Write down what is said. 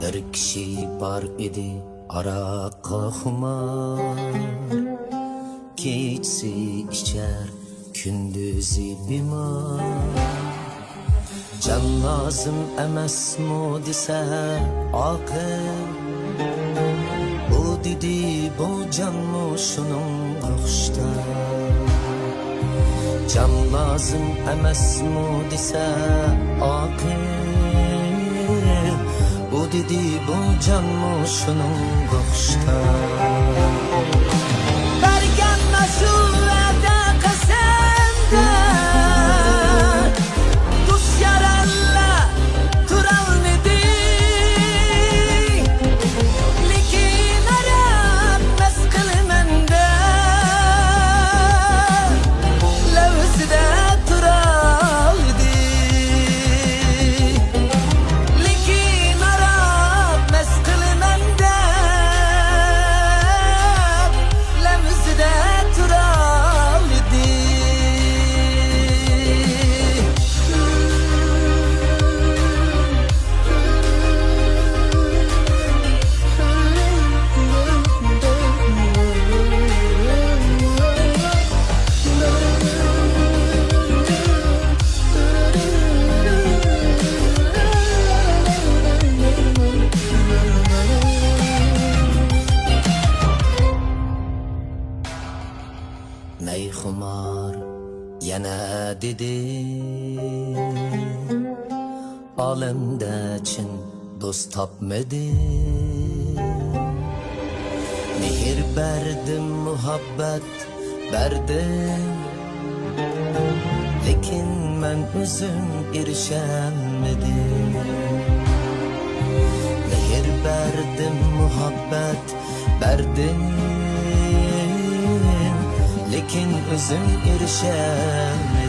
Bir kişi bar idi araqa xumar, kechsi içer gündüzü bimar. Can lazım emasmi desa aqil, bu dedi bu canmu şunun ruhşta. Can lazım emasmi desa aqil, bu dedi bu canmu şunun ruhşta. Bergen mesulada kasemde, dus yaralla turalmedi. Lekin arab meskil mende, levzide turaldi. Lekin arab meskil mende, levzide turaldi. Meyxumar yana dedi, alemde çin dost tapmadı. Mehir berdim, muhabbet berdim, lekin men özüm erişemedim. Mehir berdim, muhabbet berdim, lekin özüm erişemedim.